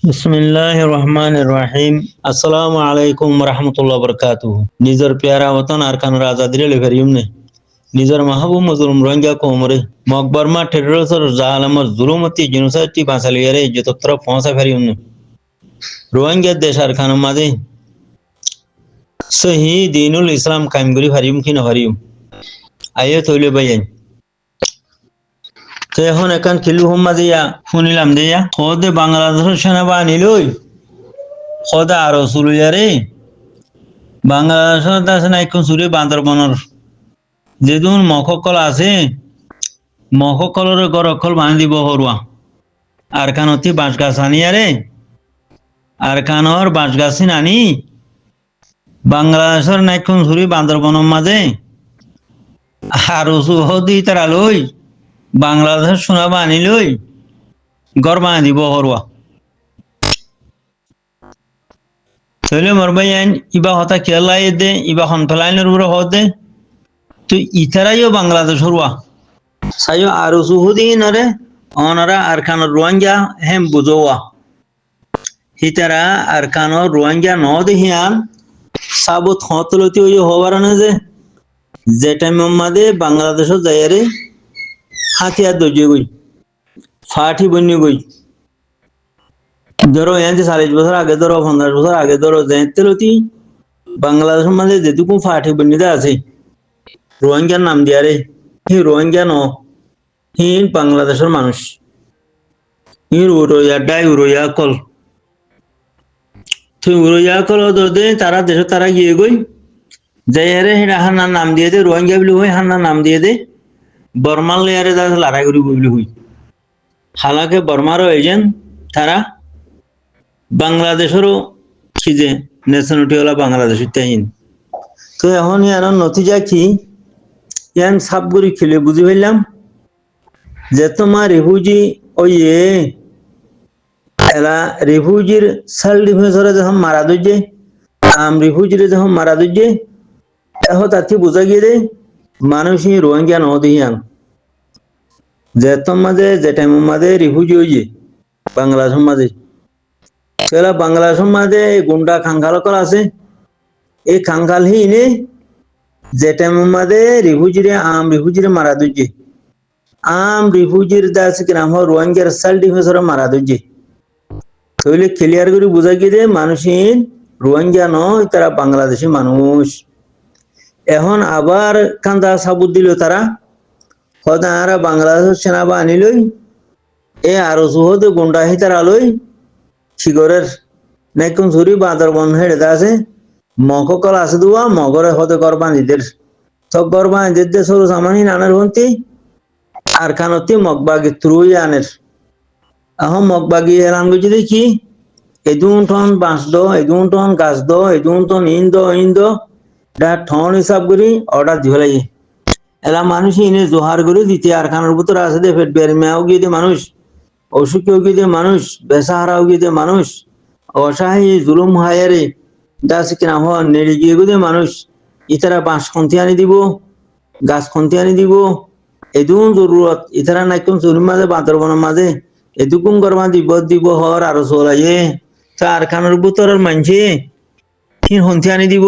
बिस्मिल्लाहिर रहमानिर रहीम अस्सलामु अलैकुम वरहमतुल्लाहि वबरकातुहू निजर प्यारा वतन अरकान आजादी लेफरियम ने निजर महबूब मजलूम रोहिंग्या कोमरे मकबरमा टेररिस्ट जालमर जुलुमती जिनोसाइटी बासलियरे जो तरफ पहुंचा फरियम ने रोहिंग्या देश अरकान मादे सही दीनुल इस्लाम कायमगुरी फरियम की न फरियम आये तोले बयान তো এখন একান কিলু হুম্মা দিয়া শুনিলাম দিয়া খোদে বাংলাদেশের সেনাবাহিনী লই খোদা আরো সুলুয়ারে বাংলাদেশের দাসে না এখন সুরে বান্দরবনের যেদুন মখকল আছে মখকলের গরকল বাঁধি দিব হরুয়া আর কানতি বাঁশ গাছ আনিয়ারে আর কানর বাঁশ গাছ আনি বাংলাদেশের না এখন সুরে বান্দরবনের মাঝে আর সুহদি তারা লই বাংলাদেশের সেনাবাহিনী লই গড় বাঁধি দিব হরুয়া তাহলে মরবাইন ইবা হতা কেলাই দে ইবা হনফলাইনের উপরে হতে তো ইতারাইও বাংলাদেশ হরুয়া সাইও আরো সুহুদি নরে অনারা আরকানোর রোহিঙ্গা হেম বুঝোয়া হিতারা আরকানোর রোহিঙ্গা ন দেহিয়ান সাবত হতলতি ওই হবার না যে টাইম মাদে বাংলাদেশও যাইয়ারে হাতিয়ার দজিয়ে গই ফাটি বন্যে গই ধরো এতে 40 বছর আগে ধরো 50 বছর আগে ধরো যেতেলতি বাংলাদেশের মাঝে যেটুকু ফাটি বন্যিতা আছে রোহিঙ্গার নাম দিয়ারে হি রোহিঙ্গা ন হি বাংলাদেশের মানুষ হি উড়োয়া ডাই উড়োয়া কল তুই উড়োয়া কল দে তারা দেশ তারা গিয়ে গই যাইয়ারে হেডা হান্নার নাম দিয়ে দে রোহিঙ্গা বলি হই হান্নার নাম দিয়ে দে বর্মার লেয়ারে তাদের লড়াই করি বলি হই হালাকে বর্মারও এজেন্ট তারা বাংলাদেশেরও কি যে ন্যাশনালিটি হলো বাংলাদেশের তাইন তো এখন ইয়ার নতিজা কি ইয়ান সাবগুড়ি খেলে বুঝি পাইলাম যে তোমার রিফিউজি ওই এলা রিফিউজির সেল ডিফেন্সরে যখন মারা দইছে রিফিউজিরে যখন মারা দইছে এখন তাকে বোঝা গিয়ে দে মানুষই রোহিঙ্গা ন দিয়ান যে মাঝে যে টাইমের মাঝে রিফিউজি হইছে বাংলাদেশের মাঝে সেটা বাংলাদেশের মাঝে গুন্ডা খাঙ্গালকল আছে এই খাঙ্গাল হি নে যে টাইমের মাঝে রিফিউজিরে মারা দইছে রিফিউজির দাস গ্রাম রোহিঙ্গার সেল ডিফেন্সরে মারা দইছে তাহলে ক্লিয়ার করে বোঝা গিয়ে দে মানুষই রোহিঙ্গা নয় তারা বাংলাদেশি মানুষ এখন আবার কান্দা সাবুত দিল তারা হয়তো বাংলাদেশের সেনাবাহিনী লই এ আরো সুহদ গুন্ডা হি তারা লই শিগরের নাইকুন সুরি বান্দরবন হেড়ে আছে মককল আছে দুয়া মগরে হতে গরবানিদের তো গরবানিদের সরু সামানি নানের হন্তি আর খানতি মগবাগি ত্রুই আনের এখন মগবাগি এলান গেছি দেখি এদুন টন বাঁশ দো এদুন টন গাছ দো এদুন টন ইন দো ঠন হিসাব করি অর্ডার দিব লাগে এলা মানুষ এনে জোহার করে দিতে আর খানের ভিতরে আছে দে ফেট বেরমেয়াও গিয়ে দে মানুষ অসুখীও গিয়ে দে মানুষ বেসাহারাও গিয়ে দে মানুষ অসহায় জুলুম হায়ারে দাস কিনা হওয়া নেড়ে গিয়ে দে মানুষ ইতারা বাঁশ খন্তি আনি দিব গাছ খন্তি আনি দিব এদুন জরুরত ইতারা নাইকুন চুরির মাঝে বান্দরবনের মাঝে এদুকুন গরমা দিব হর আরো চলাইয়ে তা আর খানের ভিতরের মানছে খন্তি আনি দিব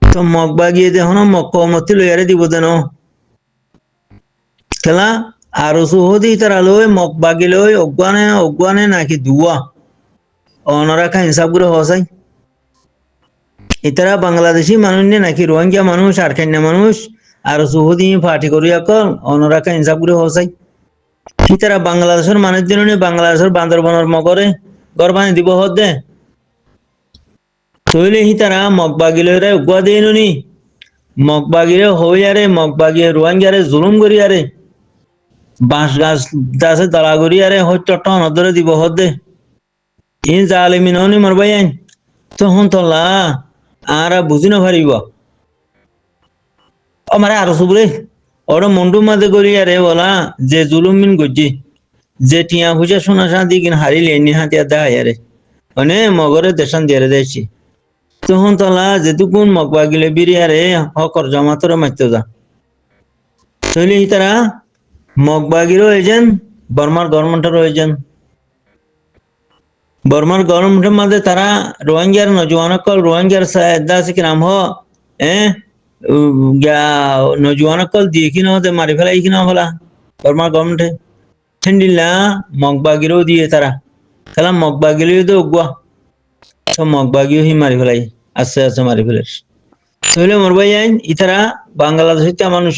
তো মগ বাগিয়ে দে হন মক্কমতি লইয়ারে দিব দেন খেলা আরো সুহদি তারা লই মগ বাগি লই অজ্ঞানে নাকি দুয়া অনরা খা হিসাব করে হসাই ইতারা বাংলাদেশি মানুষ নে নাকি রোহিঙ্গা মানুষ আর কেন্যা মানুষ আর সুহদি ফাটি করিয়া কল অনরা খা হিসাব করে হসাই ইতারা বাংলাদেশের মানুষ দিন বাংলাদেশের বান্দরবনের মগরে গরবানি দিব হদ দে তৈলে হি তারা মগবাগিলে উগুয়া দিয়ে নি মগবাগিরে হইয়ারে মগবাগিয়ে রোহিঙ্গারে জুলুম করিয়ারে বাঁশ গাছ দাসে দালা করিয়ারে হয়তো টন ধরে দিব হদে ইন জালিমি ননি মরবাই আইন তখন তোলা আর বুঝি না পারিব আমার আরো সুবরে ওর মন্ডু মাঝে করিয়ারে বলা যে জুলুম মিন গজি যে টিয়া হুজা সোনা শান্তি কিন হারিলে নিহাতিয়া দেয়ারে মানে মগরে দেশান দিয়ে দেয়ছি তখন তোলা যেটুকুন মগবাগিলে বিরিয়ারে হকর জমাতরে মারতে যা তৈলে তারা মগবাগিরও এজেন্ট বর্মার গভর্নমেন্টেরও এজেন্ট বর্মার গভর্নমেন্টের মধ্যে তারা রোহিঙ্গার নজওয়ানকল রোহিঙ্গার দাসিক নাম হ গিয়া নজওয়ানকল দিয়ে কি নহতে মারি ফেলাই কি না ফেলা বর্মার গভর্নমেন্টে ঠেন্ডিলা মগবাগিরও দিয়ে তারা খেলা মগবাগিলেও তো উগুয়া তো মগবাগিও হি মারি ফেলাই আস্তে আস্তে মারি ফেলে তাহলে মরবাই আইন ইতারা বাংলাদেশের মানুষ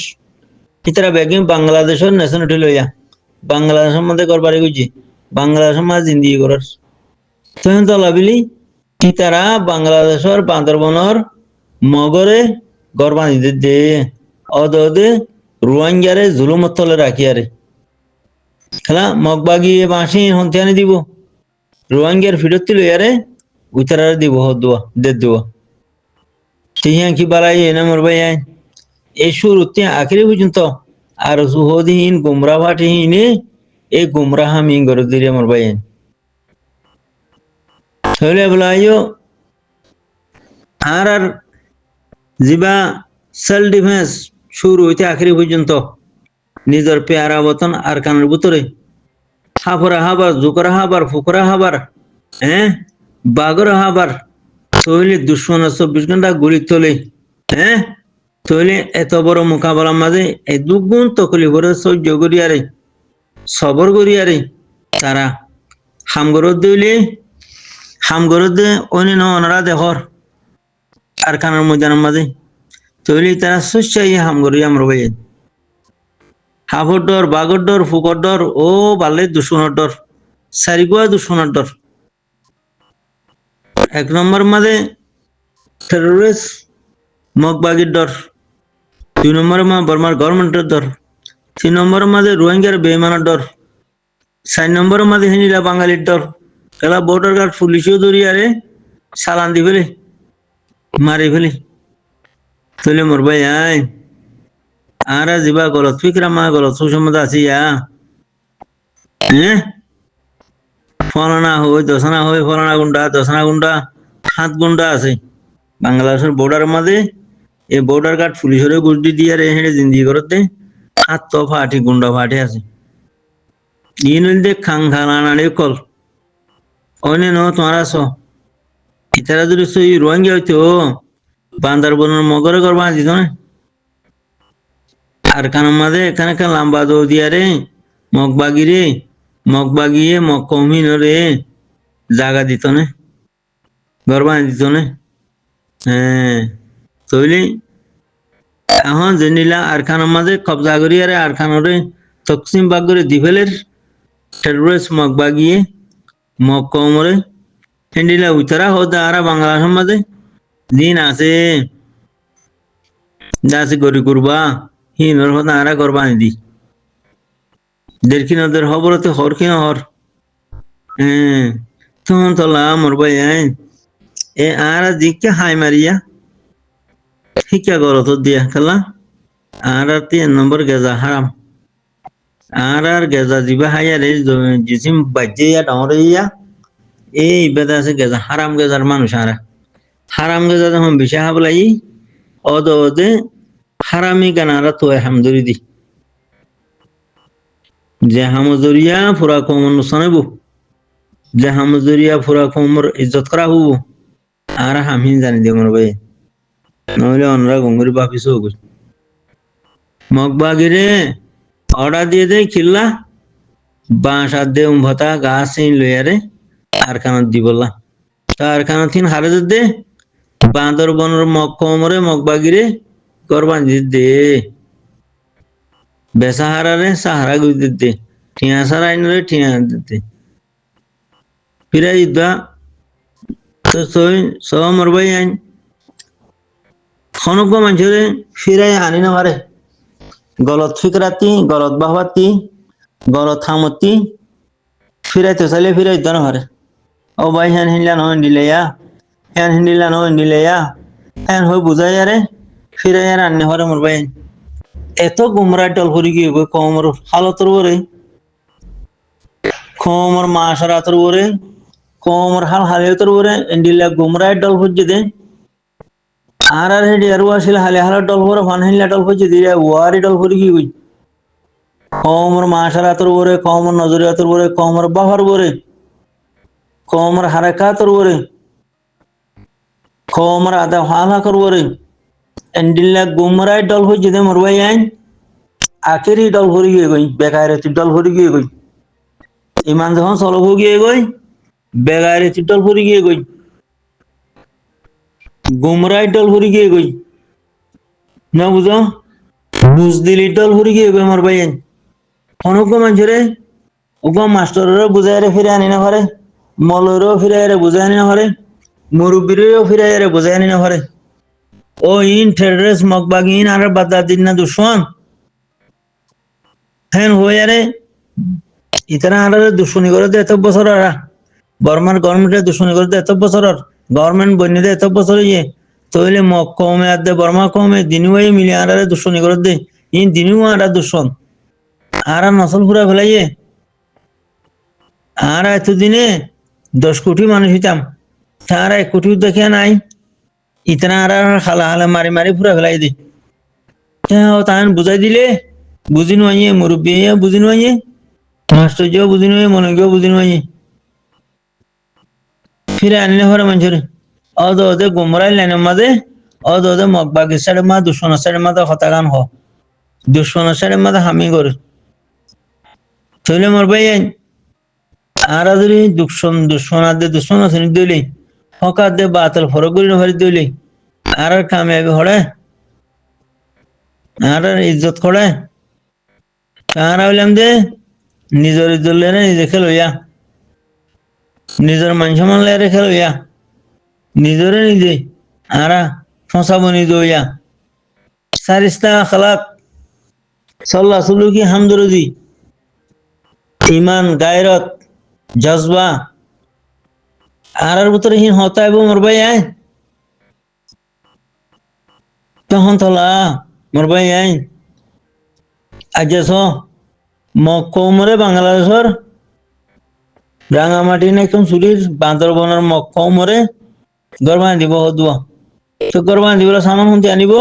ইতারা ব্যাগিং বাংলাদেশের ন্যাশনালিটি লইয়া বাংলাদেশের মধ্যে করবারে গুজি বাংলাদেশের মাঝে জিন্দিগি করার তখন তো লাভিলি ইতারা বাংলাদেশের বান্দরবনের মগরে গরবা দিতে দে অদে রোহিঙ্গারে জুলুমত তলে রাখি আরে খেলা মগবাগি বাঁশি হন্তিয়ানি দিব রোহিঙ্গার ফিরত লইয়ারে উইতারা দিব হদুয়া দে দেওয়া তিহিয়া কি বালাই এনে মরবাই আইন এই শুরুতে আখেরি পর্যন্ত আর সুহদিহীন গুমরা ভাটিহীনে এই গুমরা হামি গরু দিলে মরবাই আইন হইলে বলাইও আর জিবা সেলফ ডিফেন্স শুরু হইতে আখেরি পর্যন্ত নিজের পেয়ারা বতন আর কানের ভিতরে হাফরা হাবার জুকরা হাবার ফুকরা হাবার বাগরা হাবার তৈলে 24 ঘন্টা গুলি তোলে তৈলে এত বড় মোকাবেলার মাঝে এই দুগুণ তকলিফরে সহ্য করিয়ারে সবর করিয়ারে তারা হামগরত দিলে হামগরত দে অন্য ওনারা দেখর আর কানের ময়দানের মাঝে তৈলে তারা সুচাই হামগরি আমরা ভাই হাফর ডর বাগর ডর ফুকর ডর ও বালে দুশ্মনের ডর সারিগুয়া দুশ্মনের ডর এক নম্বর মাঝে টেরোরিস্ট মগবাগির ডর 2 নম্বরের মা বর্মার গভর্নমেন্টের ডর 3 নম্বরের মাঝে রোহিঙ্গার বেইমানের ডর 4 নম্বরের মাঝে হিনিলা বাঙালির ডর খেলা বর্ডার গার্ড পুলিশও দরিয়ারে চালান দি ফেলে মারি ফেলে তৈলে মরবাই আই আর যা গলত ফিকরা মা গলত সুসম্মত আছি ফলানা হই দশনা হই ফলানা গুন্ডা দশনা গুন্ডা 7 গুন্ডা আছে বাংলাদেশের বর্ডার মাঝে এই বর্ডার গার্ড পুলিশের গুন্ডি দিয়ে হেঁটে জিন্দিগি করতে 7 তো ফাটি গুন্ডা ফাটি আছে ইনলদে খাং খালানাড়ি কল অনে ন তোমার আছো ইতারা যদি সই রোহিঙ্গা হইতো বান্দারবনের মগরে করবা দিত না আর কানের মাঝে এখানে লম্বা দৌ দিয়া রে মগবাগিয়ে মকমিন রে জাগা দিত না গরবা দিত না তৈলি এখন জেনিলা আর খানের মাঝে কবজা করিয়ারে আর খানরে তকসিম বাগ করে দিফেলের টেরোরিস্ট মগবাগিয়ে মকমরে হেন্ডিলা উইতারা হতে আর বাংলাদেশের মাঝে দিন আছে যাচ্ছে গরি করবা হিনর হতে আরা করবা নিদি দেড় কিনদের হবরতে হর কিন হর তখন তোলা মরবাই এ আর দিককে হাই মারিয়া শিক্ষা গলত দিয়া খেলা আর 3 নম্বর গেজা হারাম আর গেজা দিবা হাইয়ারে জিসিম বাজ্যে ডাঙরে ইয়া এই বেদা আছে গেজা হারাম গেজার মানুষ হারাম গেজা যখন বিষা হাবলাই অদে হারামি গানারা তো হামদুরি দি যে হামজরিয়া ফুরা কমর নুসানেব যে হামজরিয়া ফুরা কমর ইজ্জত করা হব আর হামিন জানি দিয়ে মর ভাই নইলে অনরা গঙ্গুরি বাপিস হোক মগবাগিরে অর্ডার দিয়ে দে খিল্লা বাঁশ আর দে ভাতা গাছ লইয়ারে আর খানত দি বললা তার খানত থিন হারে দে বান্দরবনের মকমরে মগবাগিরে করবান দে বেসাহারারে সাহারা গুই দিতে ঠিয়া সারা আইনরে ঠিয়া দিতে ফিরাই দা তো সব মরবাই আইন খনক মানুষরে ফিরাই আনি না মারে গলত ফিকরাতি গলত বাহবাতি গলত থামতি ফিরাই তো চাইলে ফিরাই দা না মারে ও ভাই হ্যান হিনলা নয় দিলেয়া হ্যান হিন্দিলা নয় দিলেয়া হ্যান হয়ে বুঝাই আরে ফিরাই আর আনি হরে মরবাই আইন এত গুমরা ডল করি গিয়ে কমর হালতর ওরে কমর মাসরাতর ওরে কমর হাল হালিয়তর ওরে এন্ডিলা গুমরা ডল ফুজে দে আর হেডি আর ওয়াসিল হালে হালা ডল ওরে ফান হিলা ডল ফুজে দিরা ওয়ারি ডল করি গিয়ে কমর মাসরাতর ওরে কমর নজরিয়াতর ওরে কমর বাহার ওরে komar harakator wore komar ada hala kor wore endilla gumrai dol ho jide morwai ain akiri dol hori গে গই বেকায়রে দল হরি গে গই ইমান যখন চলো গিয়ে গই বেকায়রে দল হরি গে গই গুমরাই দল হরি গে গই না বুঝো বুঝদিলি দল হরি গে গই মোর ভাই আইন অনক মানুষরে ওগো মাস্টাররা বুঝাইরে ফিরে আনি না পারে মলরও ফিরাইরে বুঝাই আনি না পারে মুরব্বিরও ফিরাইরে বুঝাই আনি না পারে ও ইন টেররিস্ট মকবাগিন আর বাদা দিন না দুশ্মন হ্যাঁ হয়ে ইতারা আর দুশ্মনী করে এত বছর আর বর্মার গভর্নমেন্টের দুশ্মনী করে এত বছর গভর্নমেন্ট বন্যে এত বছর ইয়ে তইলে মক কমে আর দে বর্মা কমে দিনুই মিলে আর দুশ্মনী করে দে ইন দিনু আর দুশ্মন আর নসল পুরা ফেলাইয়ে আর এতদিনে 10 কোটি মানুষ হইতাম তার 1 কোটি দেখে নাই ইতনা আর খালা হালা মারি মারি পুরা ফেলাই দে তাহলে বুঝাই দিলে বুঝি নয় মুরব্বী বুঝি নয় মাস্টার জিও বুঝি নয় মনোজ্ঞ বুঝি নয় ফিরে আনলে হরে মানুষের অদ ওদের গুমরাই লাইনের মাঝে অদ ওদের মকবাগের সাইডের মা দুশ্মনের সাইডের মাঝে হতাগান হ দুশ্মনের সাইডের মাঝে হামি করে চলে মোর ভাই আর যদি দুশ্মনাদের দুশ্মন আছে দিলে হকার দে বাতল ফরক করি নভারি দিলে আর কামিয়াবি হড়ে আর ইজ্জত করে কার হইলাম দে নিজের ইজ্জত লেনে নিজে খেলইয়া নিজের মান সম্মান লেরে খেলইয়া নিজরে নিজে আরা ফসাবো নিজে হইয়া সারিস্তা খালাক সাল্লাহ সুলুকি হামদরদি ইমান গায়রত জজবা আর ভিতরে হিন হতাইব মোর ভাই আই তখন তোলা মোর ভাই আই আজ মক্কমরে বাংলাদেশের রাঙামাটি না একদম সুরির বান্দরবনের মক্কমরে গরবান দিব হদুয়া তো গরবান দিব সামান হুনতে আনিব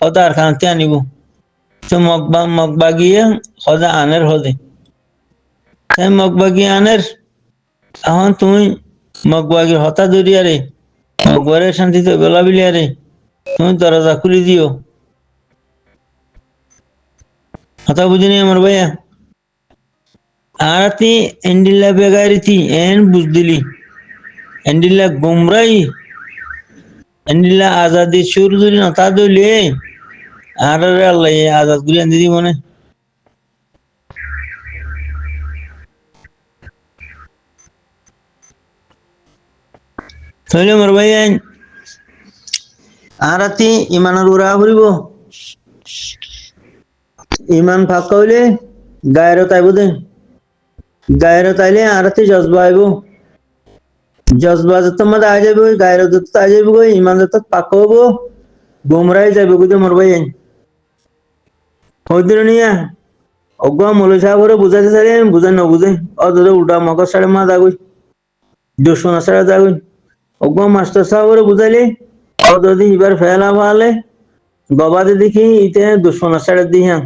হদার খানতে আনিব তো মকবাগিয়ে হদা আনের হদে তাই মকবাগি আনের এখন তুমি মকবাগির হতা দরিয়ারে মকবারের শান্তিতে বেলা বিলিয়ারে তুমি দরজা খুলে দিও হতা বুঝিনি আমার ভাইয়া আরতি এন্ডিল্লা বেগারিতি এন বুঝদিলি এন্ডিল্লা গুমরাই এন্ডিল্লা আজাদি সুর ধরি নতা দইলে আর আল্লাহ আজাদ গুলি আনি দি মনে তাহলে মোর ভাই আরতি ইমানের উড়া ফুরিব ইমান ফাঁকা হইলে গায়েরত আইব দে গায়েরত আইলে আরতি জজবা আইব জজবা যত মধ্যে আই যাবে গায়েরত যত আই যাবে ইমান যত পাকা হবো গুমরাই যাবে গুদে মোর ভাই হইদিন নিয়া অজ্ঞ মৌলী সাহেবরে বুঝাইতে চাইলে বুঝাই নবুঝে অদরে উল্টা মকর সাড়ে মা যাগুই দুশ্মনের সাড়ে যাগুই অজ্ঞ মাস্টার সাহেবরে বুঝাইলে অদি এবার ফেলা ভালে গবাদে দেখি ইতে দুশ্মনের সাড়ে দিহান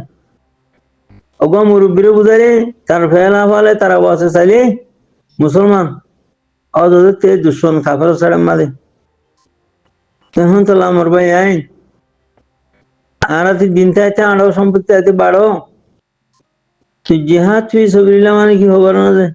অজ্ঞ মুরব্বীরে বুঝাইলে তার ফেলা ভালে তারা বসে চাইলে মুসলমান অদরে তে দুশ্মন কাফের সাড়ে মালে তখন তো আমার ভাই আইন আর দিন চাইতে আড়ো সম্পত্তি আইতে বাড়ো তুই জেহাদ তুই সবিল্লা মানে কি খবর না যে